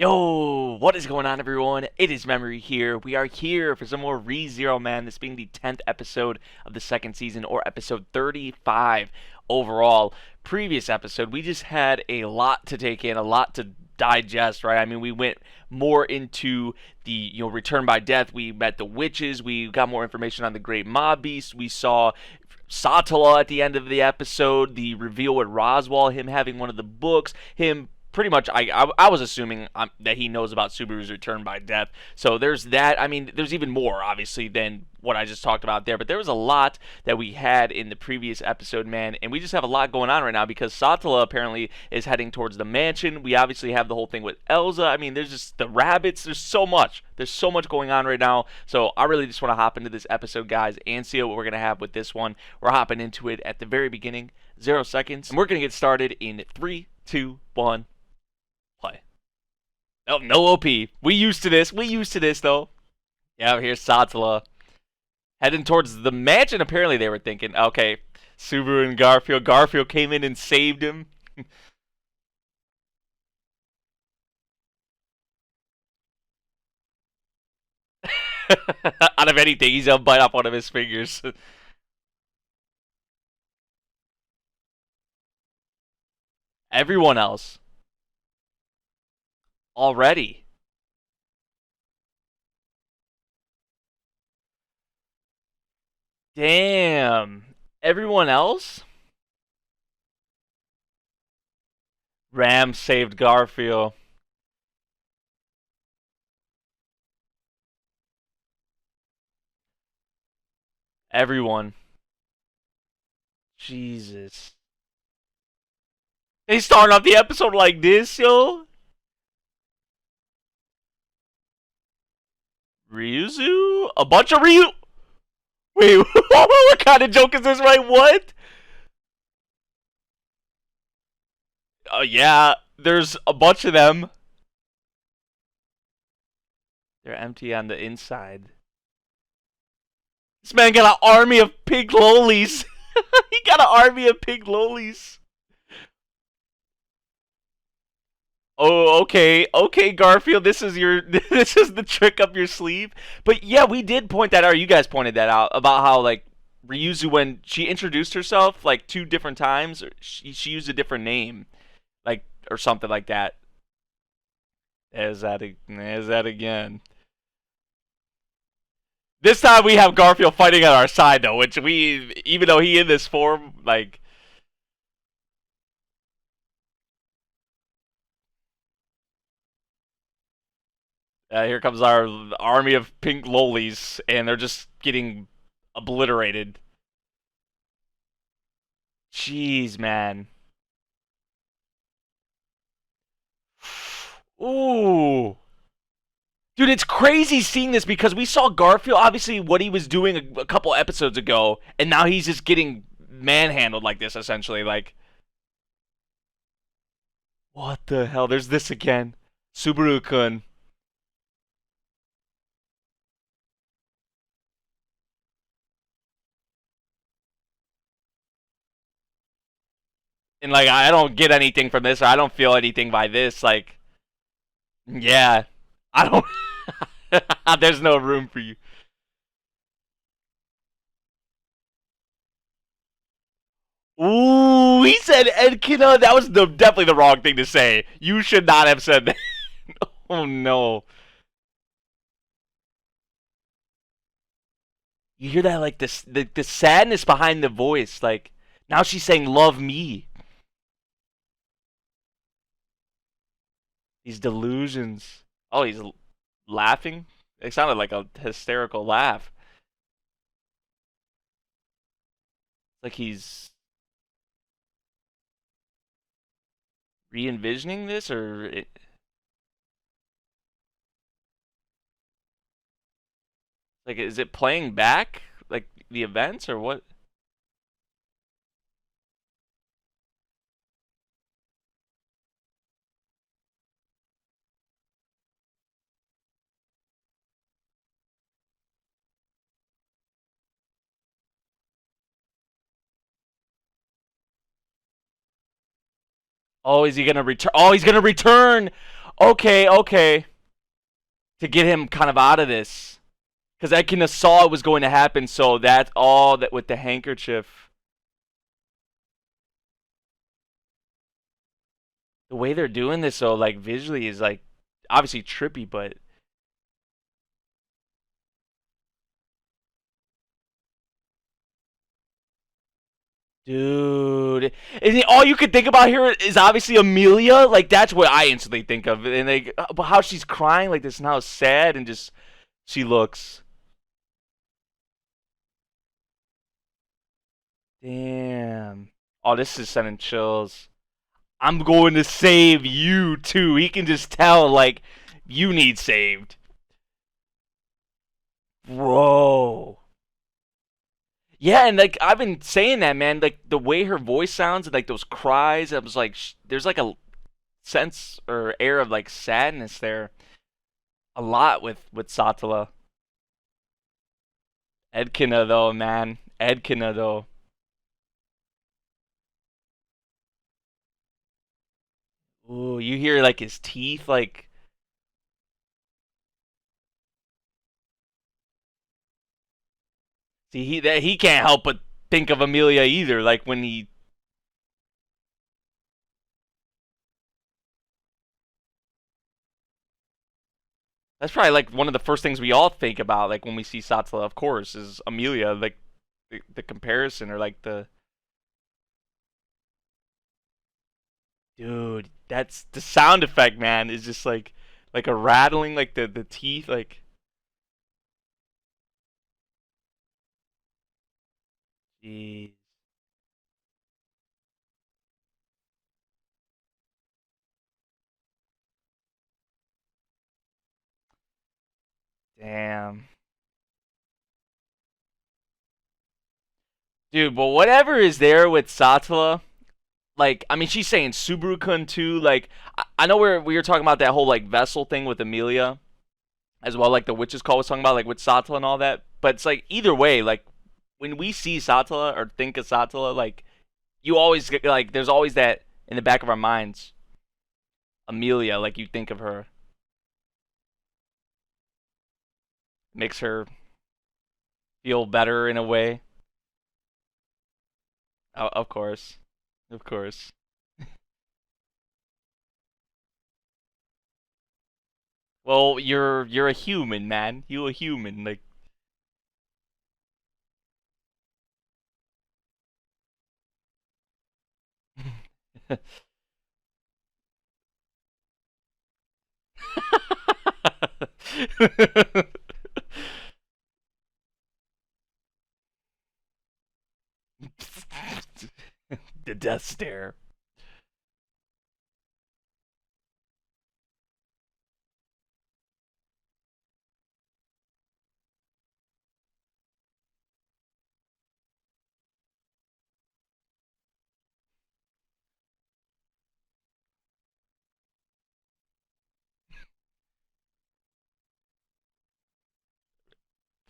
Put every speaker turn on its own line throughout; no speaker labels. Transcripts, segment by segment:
Yo, what is going on, everyone? It is Memory here. We are here for some more ReZero Man, this being the 10th episode of the second season, or episode 35 overall. Previous episode, we just had a lot to take in, a lot to digest, right? I mean, we went more into the, return by death. We met the witches. We got more information on the great mob beast. We saw Satella at the end of the episode, the reveal with Roswell, him having one of the books, him pretty much I was assuming that he knows about Subaru's return by death. So there's that. I mean, there's even more, obviously, than what I just talked about there. But there was a lot that we had in the previous episode, man. And we just have a lot going on right now because Satella apparently is heading towards the mansion. We obviously have the whole thing with Elsa. I mean, there's just the rabbits. There's so much. There's so much going on right now. So I really just want to hop into this episode, guys, and see what we're going to have with this one. We're hopping into it at the very beginning, 0 seconds. And we're going to get started in 3, 2, 1. Play. Oh, no OP. We used to this. Though. Yeah, here's Satella. Heading towards the mansion, apparently they were thinking. Okay, Subaru and Garfield. Garfield came in and saved him. Out of anything, he's gonna bite off one of his fingers. Everyone else. Already. Damn. Everyone else? Ram saved Garfield. Everyone. Jesus. They starting off the episode like this, yo? Ryuzu? A bunch of Ryu? Wait, what kind of joke is this, right? What? Oh, yeah, there's a bunch of them. They're empty on the inside. This man got an army of pink lolies. He got an army of pink lolies. Oh, okay, Garfield. This is this is the trick up your sleeve. But yeah, we did point that out. Or you guys pointed that out about how like Ryuzu, when she introduced herself like 2 different times, she used a different name, like or something like that. There's that again. This time we have Garfield fighting on our side though, which even though he in this form, like. Here comes our army of pink lolies, and they're just getting obliterated. Jeez, man. Ooh. Dude, it's crazy seeing this because we saw Garfield, obviously, what he was doing a couple episodes ago, and now he's just getting manhandled like this, essentially. Like, what the hell? There's this again. Subaru-kun. And, like, I don't get anything from this, or I don't feel anything by this. Like, yeah. I don't. There's no room for you. Ooh, he said Edkina. That was definitely the wrong thing to say. You should not have said that. Oh no. You hear that like this the sadness behind the voice. Like now she's saying love me. These delusions. Oh, he's laughing. It sounded like a hysterical laugh. Like he's re-envisioning this, or like is it playing back like the events or what? Oh, is he gonna return? Oh, he's gonna return. Okay, okay. To get him kind of out of this. Because Ekina saw it was going to happen, so that's all that with the handkerchief. The way they're doing this, though, like visually, is like obviously trippy, but dude, all you could think about here is obviously Amelia. Like that's what I instantly think of, and like how she's crying like this and how sad and just she looks. Damn. Oh, this is sending chills. I'm going to save you too. He can just tell like you need saved, bro. Yeah, and like I've been saying that, man. Like the way her voice sounds, and like those cries, I was like, there's like a sense or air of like sadness there. A lot with Satella. Edkina though, man. Edkina though. Ooh, you hear like his teeth, like see he can't help but think of Amelia either. Like when he that's probably like one of the first things we all think about, like when we see Satella, of course, is Amelia. Like the comparison or like the dude, that's the sound effect, man. Is just like a rattling, like the teeth, like jeez, damn, dude. But whatever is there with Satella, like I mean, she's saying Subaru-kun too. Like I know we were talking about that whole like vessel thing with Amelia as well, like the witch's call was talking about, like with Satella and all that. But it's like either way, like when we see Satella or think of Satella, like you always get like there's always that in the back of our minds. Amelia, like you think of her, makes her feel better in a way. Of course, of course. Well, you're a human, man. You a human, like. The death stare.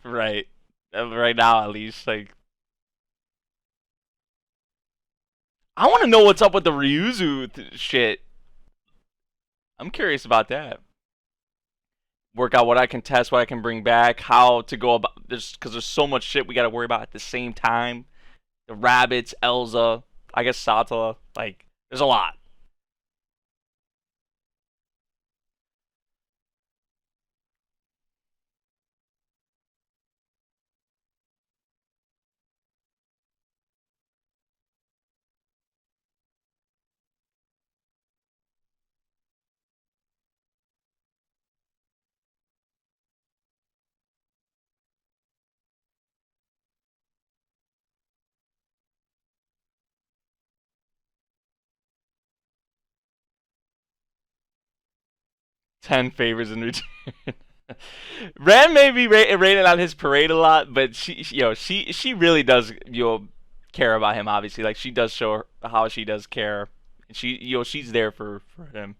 Right. Right now, at least, like I want to know what's up with the Ryuzu shit. I'm curious about that. Work out what I can test, what I can bring back, how to go about this, because there's so much shit we got to worry about at the same time. The rabbits, Elza, I guess Satella. Like, there's a lot. Ten favors in return. Ren may be rated on his parade a lot, but she really does care about him. Obviously, like she does show how she does care. She she's there for him.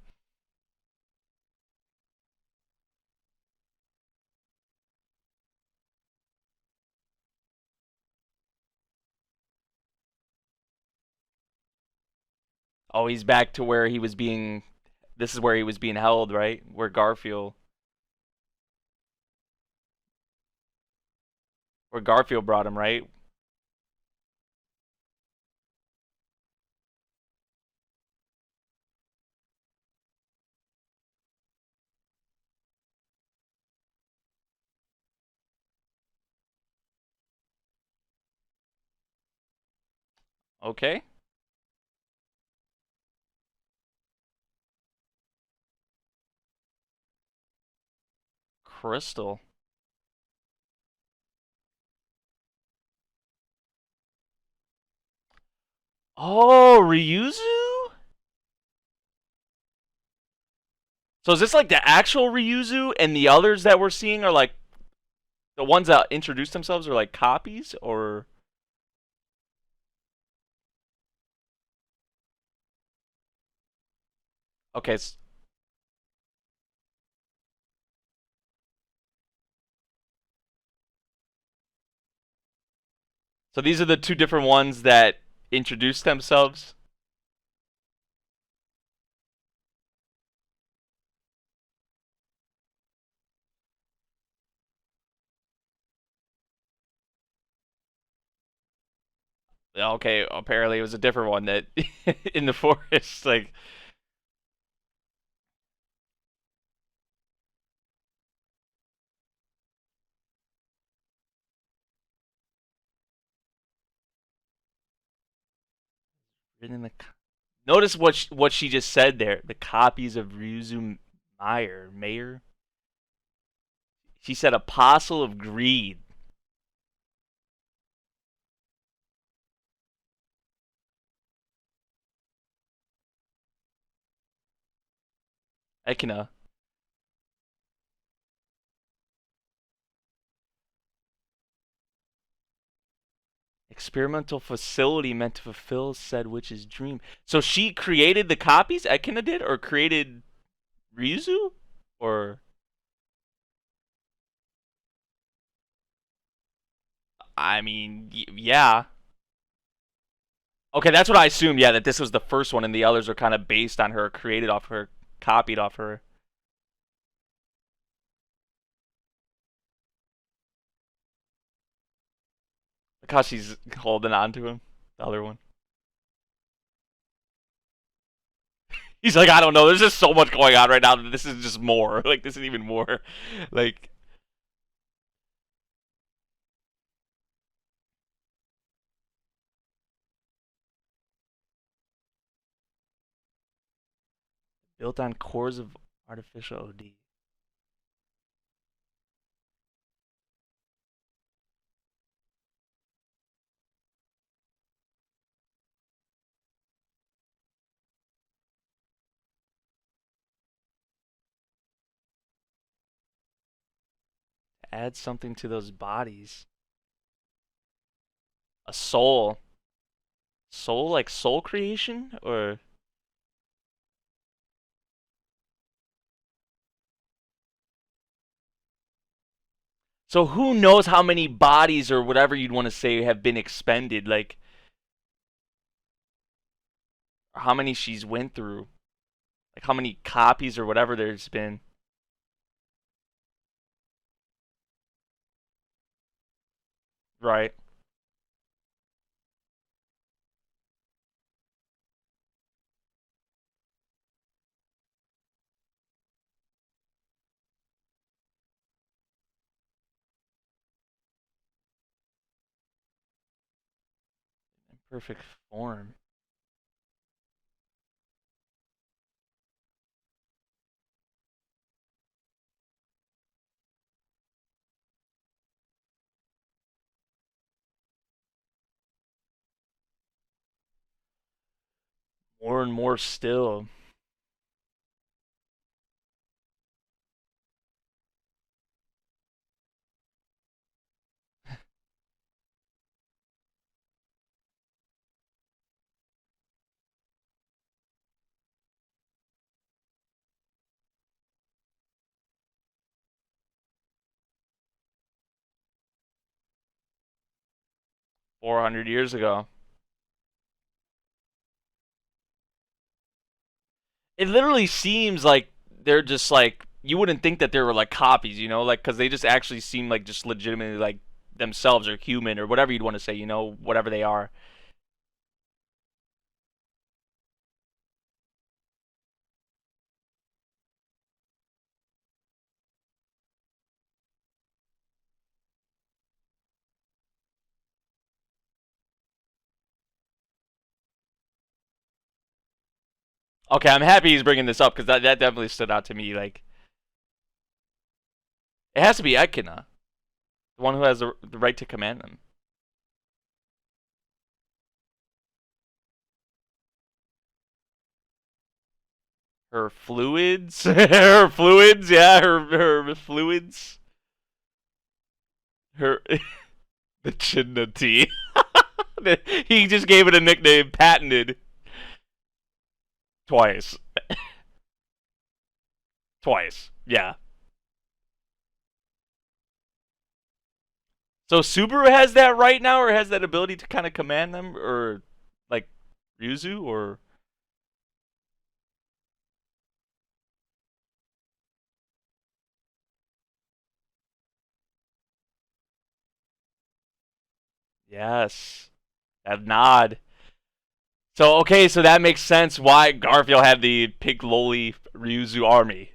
Oh, he's back to where he was being This is where he was being held, right? Where Garfield brought him, right? Okay. Crystal. Oh, Ryuzu? So is this like the actual Ryuzu, and the others that we're seeing are like the ones that introduced themselves are like copies, or okay? So these are the two different ones that introduced themselves. Okay, apparently it was a different one that in the forest, like written in the. Notice what she just said there. The copies of Ryuzu Mayer. She said apostle of greed. Ekina. Experimental facility meant to fulfill said witch's dream. So she created the copies, Ekina did, or created Ryuzu? Or I mean, yeah. Okay, that's what I assumed. Yeah, that this was the first one, and the others are kind of based on her, created off her, copied off her. Look how she's holding on to him. The other one. He's like, I don't know. There's just so much going on right now that this is just more. Like, this is even more. Like, built on cores of artificial OD. Add something to those bodies. A soul. Soul, like soul creation? Or. So who knows how many bodies or whatever you'd want to say have been expended? Like, how many she's went through? Like, how many copies or whatever there's been? Right. In perfect form. More and more still. 400 years ago. It literally seems like they're just like you wouldn't think that they were like copies, like because they just actually seem like just legitimately like themselves or human or whatever you'd want to say, whatever they are. Okay, I'm happy he's bringing this up because that definitely stood out to me. Like it has to be Ekina, the one who has the right to command them. Her fluids, her fluids, yeah, her fluids, her the Chinati. He just gave it a nickname, patented twice, twice, yeah. So Subaru has that right now, or has that ability to kind of command them, or like Ryuzu, or yes, that nod. So okay, so that makes sense why Garfield had the pink loli Ryuzu army.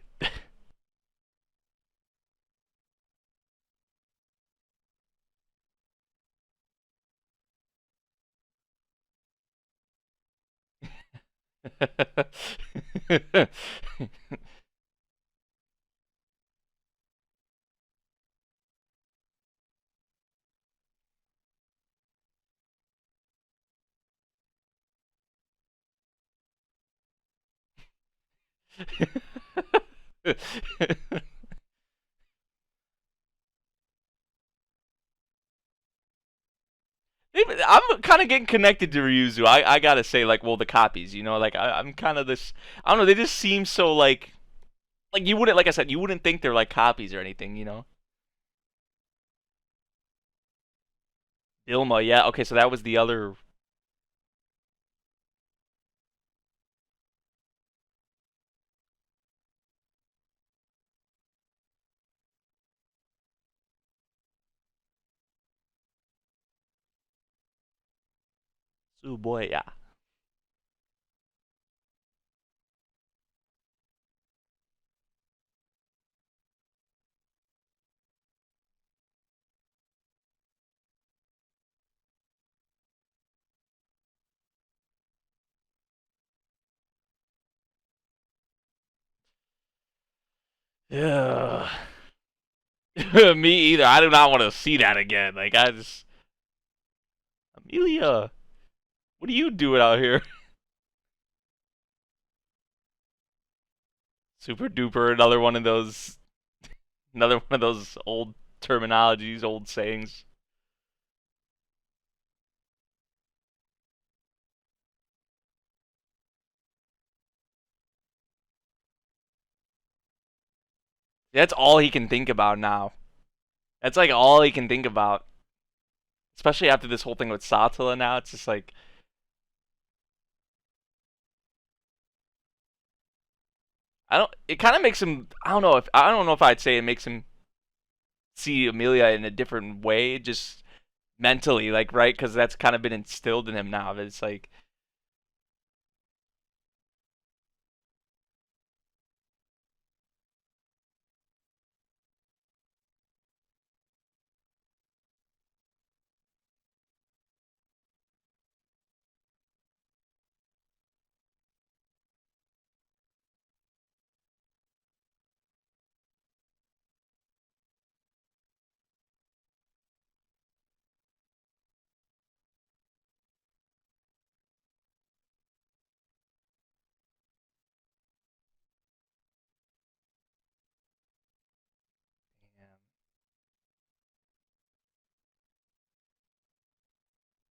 I'm kind of getting connected to Ryuzu. I gotta say, like, well, the copies, like I'm kind of this. I don't know. They just seem so like you wouldn't, like I said, you wouldn't think they're like copies or anything. Ilma, yeah. Okay, so that was the other. Oh boy, yeah. Yeah. Me either. I do not want to see that again. Like I just Amelia, what are you doing out here? Super duper. Another one of those old terminologies, old sayings. That's all he can think about now. That's like all he can think about. Especially after this whole thing with Satella now, it's just like I don't. It kind of makes him. I don't know if I'd say it makes him see Amelia in a different way, just mentally, like right, because that's kind of been instilled in him now. But it's like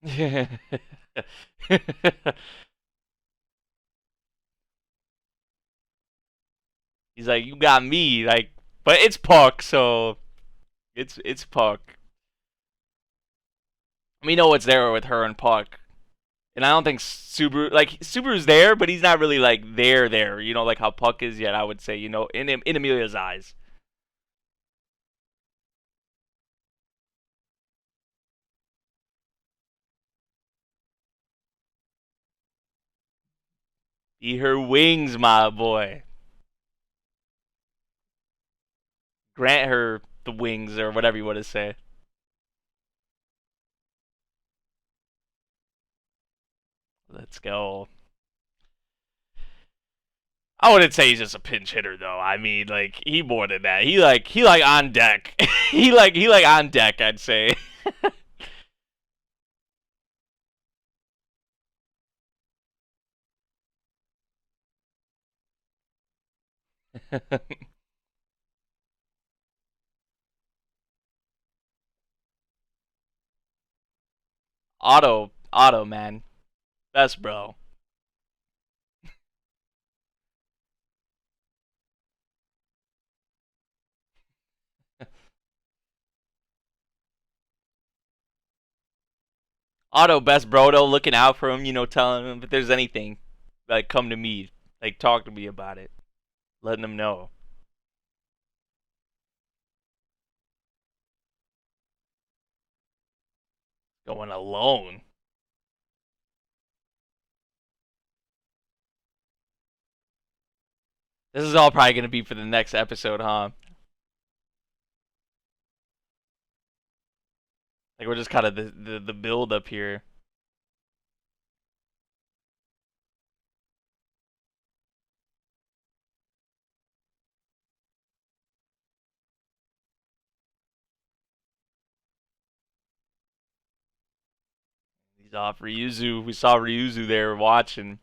yeah. He's like, you got me, like, but it's Puck, so it's Puck. We know what's there with her and Puck. And I don't think Subaru's there, but he's not really like there. You know, like how Puck is yet. I would say, you know, in Emilia's eyes. Be her wings, my boy. Grant her the wings or whatever you want to say. Let's go. I wouldn't say he's just a pinch hitter though. I mean, like he more than that. He like on deck. he like on deck. I'd say. Auto, man, best bro. Auto, best bro though, looking out for him. You know, telling him if there's anything, like come to me, like talk to me about it, letting him know. Going alone. This is all probably gonna be for the next episode, huh? Like we're just kind of the build up here. He's off Ryuzu. We saw Ryuzu there watching.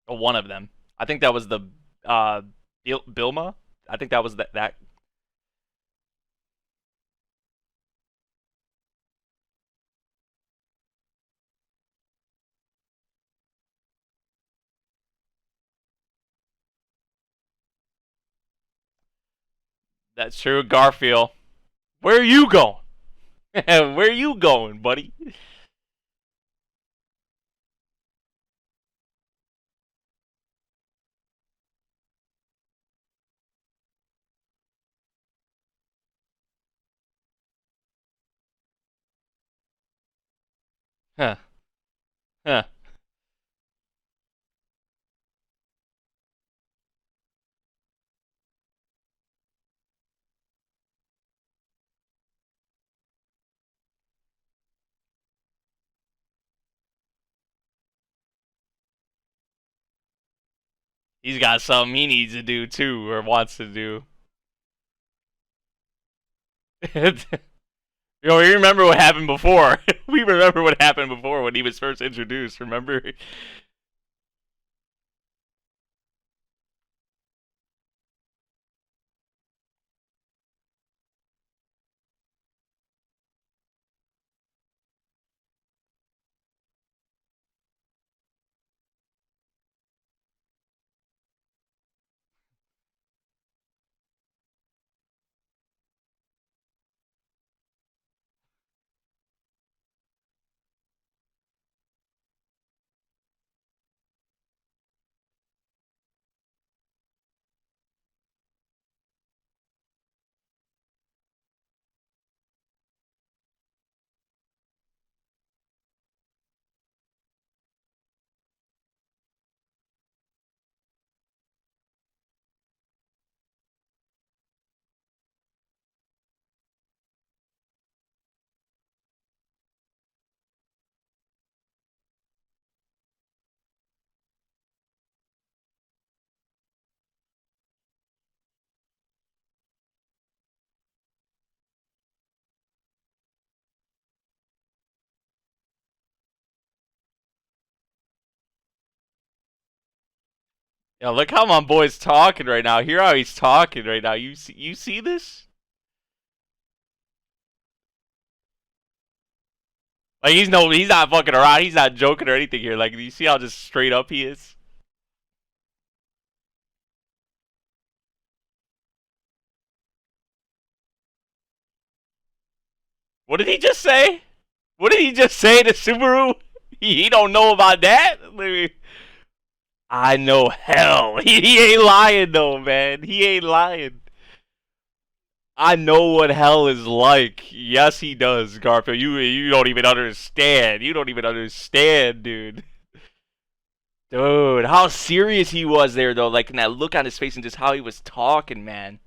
Or one of them. I think that was the uh Bilma. I think that was that. That's true. Garfield. Where are you going? Where are you going, buddy? Huh. Huh. He's got something he needs to do too, or wants to do. Yo, we remember what happened before. We remember what happened before when he was first introduced. Remember? Yo, look how my boy's talking right now. Hear how he's talking right now. You see this? Like he's not fucking around. He's not joking or anything here. Like you see how just straight up he is. What did he just say? What did he just say to Subaru? He don't know about that. I know hell. He ain't lying though, man. He ain't lying. I know what hell is like. Yes, he does, Garfield. You don't even understand. You don't even understand, dude. Dude, how serious he was there though, like in that look on his face and just how he was talking, man.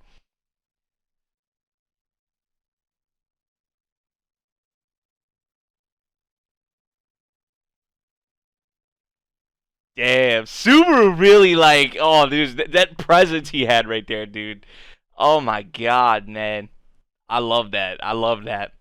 Damn, Subaru really like, oh, dude, that presence he had right there, dude. Oh my god, man. I love that. I love that.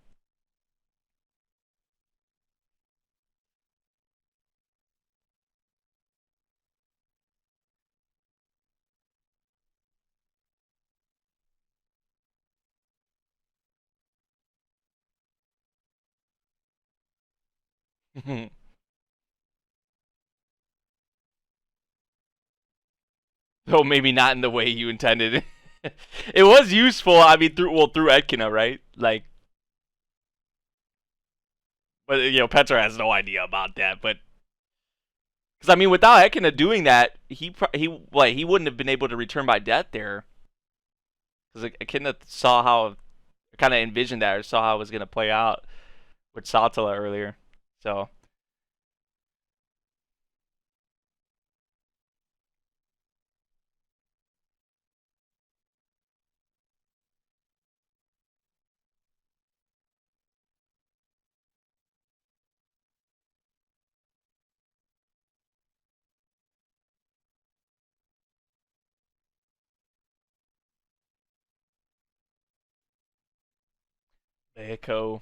Though maybe not in the way you intended. It was useful. I mean, through Edkina, right? Like, but Petra has no idea about that. But because I mean, without Edkina doing that, he wouldn't have been able to return by death there. Because Edkina saw how, kind of envisioned that or saw how it was gonna play out with Satella earlier. So. Echo.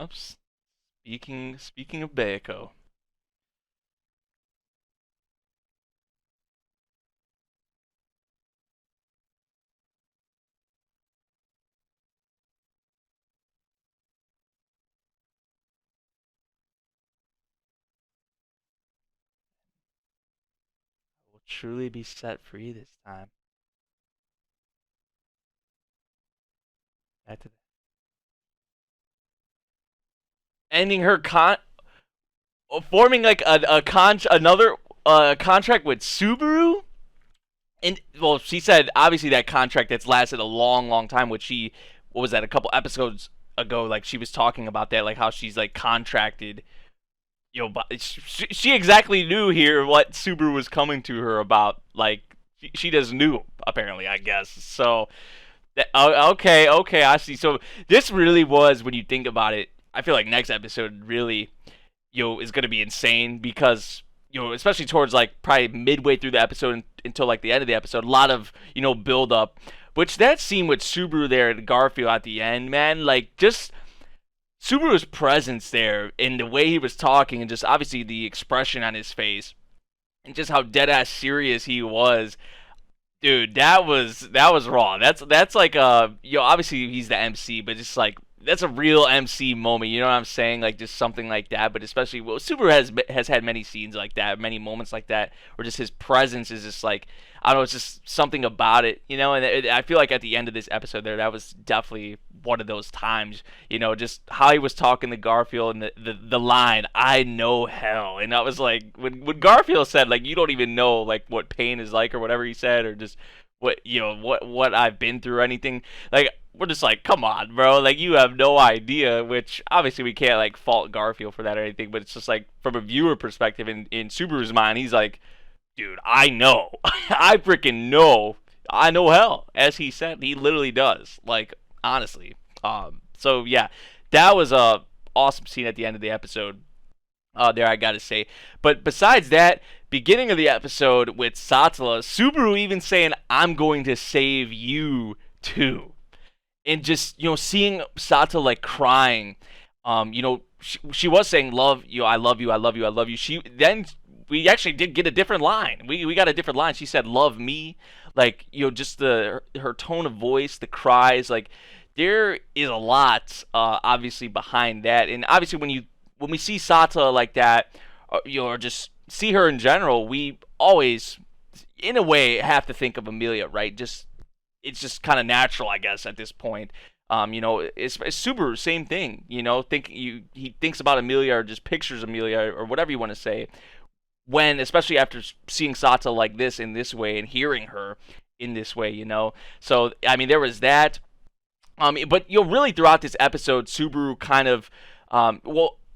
Oops. Speaking of Beiko, will truly be set free this time. Back to ending her forming like another contract with Subaru. And well, she said obviously that contract that's lasted a long, long time. Which she, what was that? A couple episodes ago, like she was talking about that, like how she's like contracted. But she exactly knew here what Subaru was coming to her about. Like she just knew apparently, I guess. So okay, okay, I see. So this really was, when you think about it, I feel like next episode really, is gonna be insane because especially towards like probably midway through the episode until like the end of the episode, a lot of build up. Which that scene with Subaru there and Garfield at the end, man, like just Subaru's presence there and the way he was talking and just obviously the expression on his face and just how dead ass serious he was. Dude, that was raw. That's like obviously he's the MC, but just like that's a real MC moment. You know what I'm saying? Like just something like that. But especially, well, Super has had many scenes like that, many moments like that, where just his presence is just like, I don't know, it's just something about it, And I feel like at the end of this episode there, that was definitely one of those times. Just how he was talking to Garfield and the line, "I know hell," and I was like, when Garfield said like, "You don't even know like what pain is like," or whatever he said, or just what what I've been through or anything, like we're just like, come on, bro, like you have no idea. Which obviously we can't like fault Garfield for that or anything, but it's just like from a viewer perspective, in Subaru's mind, he's like, dude, I know, I freaking know, I know hell, as he said, he literally does, like honestly. So yeah, that was a awesome scene at the end of the episode. There, I gotta say. But besides that, beginning of the episode with Satella, Subaru even saying, "I'm going to save you too," and just seeing Satella like crying. She was saying, "Love you, I love you, I love you, I love you." She then, we actually did get a different line. We got a different line. She said, "Love me," like just her tone of voice, the cries, like there is a lot obviously behind that, and obviously when we see Sata like that, or just see her in general, we always, in a way, have to think of Amelia, right? Just it's just kind of natural, I guess, at this point. It's Subaru, same thing. He thinks about Amelia or just pictures Amelia or whatever you want to say. When, especially after seeing Sata like this in this way and hearing her in this way. So I mean, there was that. But really throughout this episode, Subaru kind of,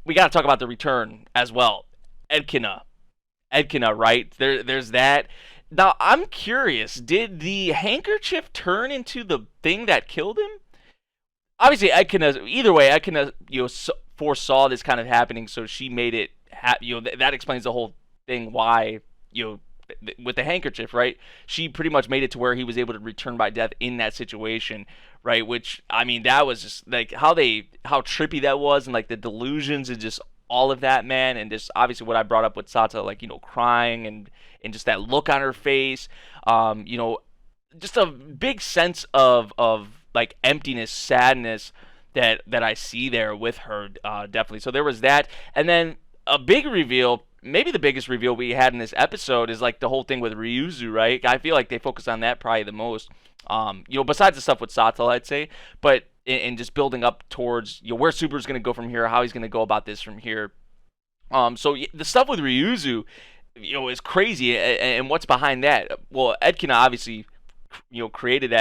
we got to talk about the return as well. Edkina, right? There's that. Now I'm curious, did the handkerchief turn into the thing that killed him? Obviously, Edkina. Either way, Edkina, foresaw this kind of happening, so she made it. That explains the whole thing. Why, with the handkerchief, right? She pretty much made it to where he was able to return by death in that situation, right? Which, I mean, that was just like how trippy that was, and like the delusions and just all of that, man. And just obviously what I brought up with Sata, like, crying and just that look on her face, just a big sense of like emptiness, sadness that I see there with her, definitely. So there was that, and then a big reveal. Maybe the biggest reveal we had in this episode is like the whole thing with Ryuzu, right? I feel like they focus on that probably the most. Besides the stuff with Satella, I'd say, but in just building up towards where Subaru's going to go from here, how he's going to go about this from here. So the stuff with Ryuzu, is crazy, and what's behind that? Well, Edkina obviously, created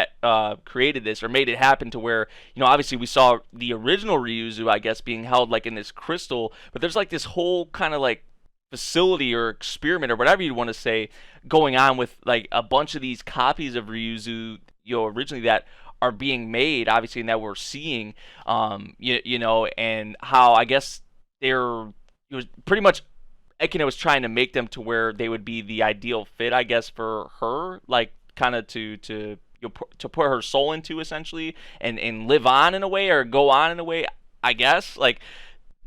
this or made it happen to where, obviously we saw the original Ryuzu, I guess, being held like in this crystal, but there's like this whole kind of like facility or experiment or whatever you want to say going on with like a bunch of these copies of Ryuzu, originally that are being made, obviously, and that we're seeing, and how I guess it was pretty much Ekino was trying to make them to where they would be the ideal fit, I guess, for her, like kind of to put her soul into, essentially, and live on in a way or go on in a way, I guess, like.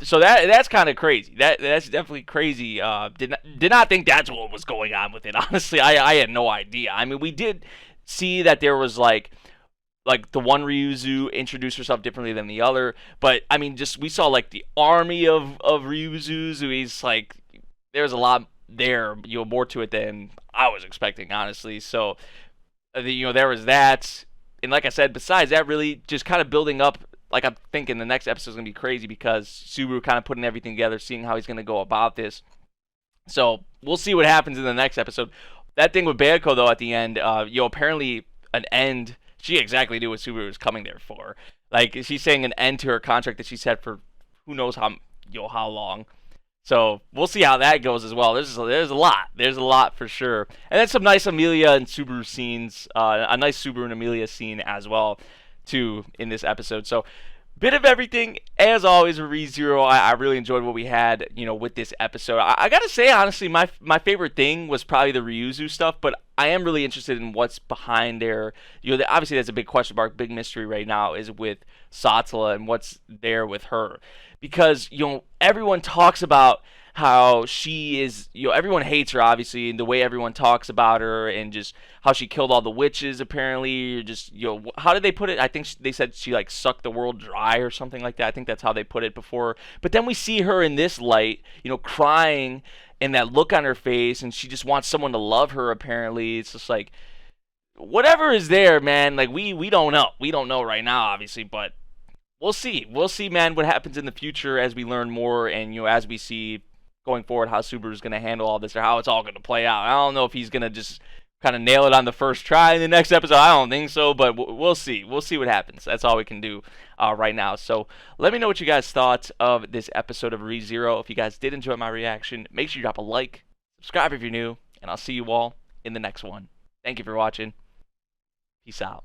So that's kind of crazy. That's definitely crazy. Did not think that's what was going on with it. Honestly, I had no idea. I mean, we did see that there was like the one Ryuzu introduced herself differently than the other, but I mean, just we saw like the army of Ryuzus. He's like, there's a lot there, more to it than I was expecting, honestly. So, there was that, and like I said, besides that, really just kind of building up. Like, I'm thinking the next episode is going to be crazy because Subaru kind of putting everything together, seeing how he's going to go about this. So, we'll see what happens in the next episode. That thing with Bayako, though, at the end, apparently an end. She exactly knew what Subaru was coming there for. Like, she's saying an end to her contract that she's had for who knows how long. So, we'll see how that goes as well. There's a lot. There's a lot for sure. And then some nice Amelia and Subaru scenes. A nice Subaru and Amelia scene as well, too, in this episode. So, bit of everything, as always, with ReZero. I really enjoyed what we had, with this episode. I gotta say, honestly, my favorite thing was probably the Ryuzu stuff, but I am really interested in what's behind there. Obviously, that's a big question mark, big mystery right now, is with Satella and what's there with her. Because, everyone talks about how she is, everyone hates her, obviously, and the way everyone talks about her, and just how she killed all the witches, apparently, just, how did they put it? I think they said she, like, sucked the world dry or something like that. I think that's how they put it before. But then we see her in this light, crying, and that look on her face, and she just wants someone to love her, apparently. It's just like, whatever is there, man, like, we don't know. We don't know right now, obviously, but we'll see. We'll see, man, what happens in the future as we learn more, and, as we see going forward how Subaru's going to handle all this or how it's all going to play out. I don't know if he's going to just kind of nail it on the first try in the next episode. I don't think so, but we'll see. We'll see what happens. That's all we can do right now. So let me know what you guys thought of this episode of ReZero. If you guys did enjoy my reaction, make sure you drop a like, subscribe if you're new, and I'll see you all in the next one. Thank you for watching. Peace out.